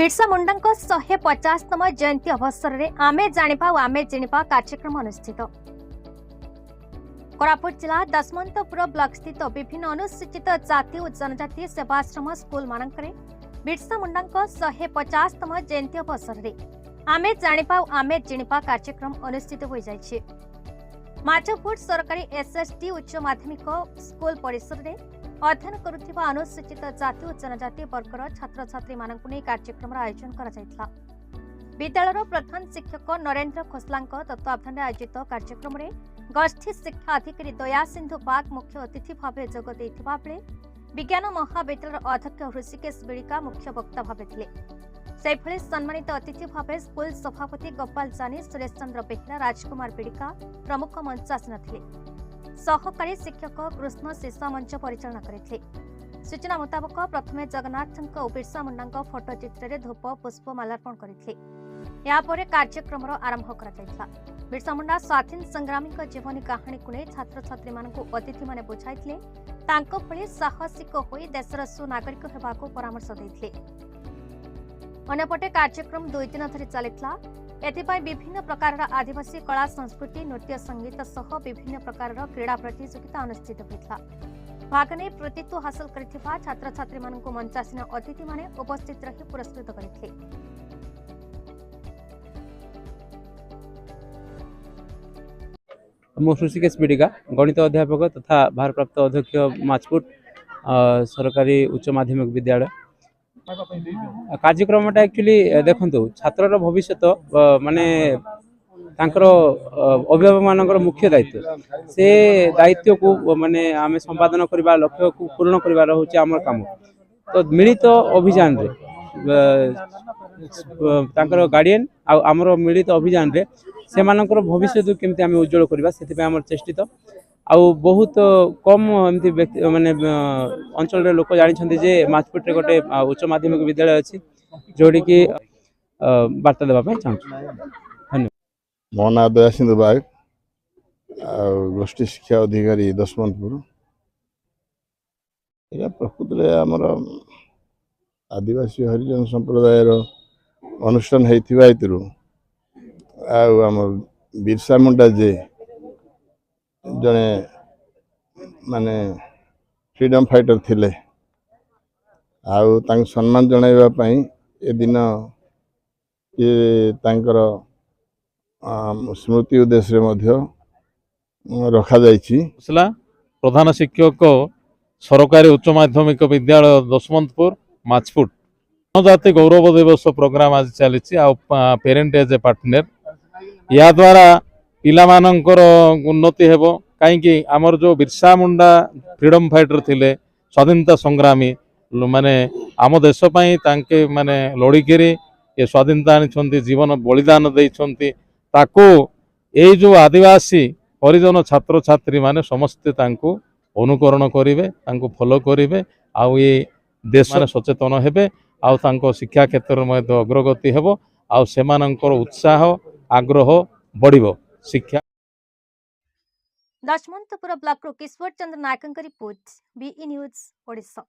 बिरसा मुंडा 150तम जयंती अवसर में आमे जानिबा और आमे जिनिबा कार्यक्रम अनुष्ठित। कोरापुट जिला दशमंतपुर ब्लॉक स्थित विभिन्न अनुसूचित जाति और जनजाति सेवाश्रम स्कूल मानकरे बिरसा मुंडा 150तम जयंती अवसर में आमे जानिबा और आमे जिनिबा कार्यक्रम अनुष्ठित हो जाइछे। माचपुर सरकारी एसएसटी उच्च माध्यमिक स्कूल परिसर में अध्ययन करुथिबा अनुसूचित जाति और जनजाति वर्गर छात्र छात्री मानकु नै कार्यक्रम आयोजन करा जायतला। विद्यालयर प्रधान शिक्षक नरेंद्र खोसलांक तत्वावधान आयोजित कार्यक्रम में गोष्ठी शिक्षा अधिकारी दया सिंधु बाग मुख्य अतिथि भाव जोग देथिबा बेले विज्ञान महाविद्यालय अध्यक्ष ऋषिकेश बिड़िका मुख्य वक्ता भाव थिले। सेभଳି सम्मानित अतिथि भाव स्कूल सभापति गोपाल जानी, सुरेश चंद्र बेहेरा, राजकुमार बिड़िका प्रमुख मंच आसन थिले। सहकारी शिक्षक कृष्ण शेषा मंच परिचालन करथिले। सूचना मुताबक प्रथमे जगन्नाथ बिरसा मुंडा फोटो चित्र में धूप पुष्प मालार्पण करथिले। या परे कार्यक्रम आरंभ करा जायतला। बिरसा मुंडा स्वाधीन संग्रामी जीवनी कहानी को नहीं छात्र छात्री मानकु अतिथि माने बुझाइथिले। तांको भली साहसिक होई देशर सुनागरिक हेबाको परामर्श दैथिले। अन्यपटे कार्यक्रम 2 दिन धरि चलितला। एथिपाई विभिन्न प्रकार आदिवासी कला संस्कृति नृत्य संगीत सह विभिन्न प्रकार क्रीड़ा प्रतियोगिता अनुष्ठित होता। भाग नहीं प्रतित्व हासिल करथिबा छात्र छात्री मानकु मंचासीन अतिथि माने उपस्थित रही पुरस्कृत करथिले। ऋषिकेश बिड़िका गणित अध्यापक तथा भारप्राप्त अध्यक्ष माचपुर सरकारी उच्च माध्यमिक विद्यालय। कार्यक्रमटा एक्चुअली देखंतु छात्रर भविष्य माने तांकर अभिभावक मानकर मुख्य दायित्व से दायित्व को माने आमे संपादन करबा लक्ष्य को पूर्ण करबार होची हमर काम। तो मिलित अभियान रे तांकर गार्डियन आ हमर मिलित अभियान रे से मानकर भविष्य केमते आमे उज्जवल करबा सेति पे हमर चेष्टित आ बहुत कम एमती व्यक्ति माने अंचल रे लोक जानि जे माचपुर रे गोटे उच्च माध्यमिक विद्यालय अछि जोडी की वार्ता देबा पे चाहू। धन्यवाद। मो ना दया सिंधु बाग गोष्ठी शिक्षा अधिकारी दशमंतपुर। या प्रकृत रे हमर आदिवासी हरिजन संप्रदाय रो अनुष्ठान हेतिबा हेतु आ हमर बिरसा मुंडा जे जने माने फ्रीडम फाइटर थिले आउ तांक सम्मान जणाइबा पई ए दिन ये तांकर स्मृति उद्देश्य मध्य रखा जाइछि। प्रधान शिक्षक सरकारी उच्च माध्यमिक विद्यालय दशमंतपुर माचपुर जनजाति गौरव दिवस प्रोग्राम आज चली आ पेरेंट एज ए पार्टनर या द्वारा पिला मानकर उन्नति हेबो। कहीं आमर जो बिरसा मुंडा फ्रीडम फाइटर थिले स्वाधीनता संग्रामी माने आम देश पई तांके माने लड़िकी ये स्वाधीनता आनी जीवन बलिदान देइछंती ताको ए जो आदिवासी हरिजन छात्र छात्री माने समस्ते तांको अनुकरण करिवे, तांको फॉलो करिवे आ ये देश में सचेतन हेबे आ तांको शिक्षा क्षेत्र में अग्रगति हेबो आ सेमानंकर उत्साह आग्रह बढ़िबो। शिक्षा Dasamantapur block Kishore Chandra Nayak report BE news Odisha.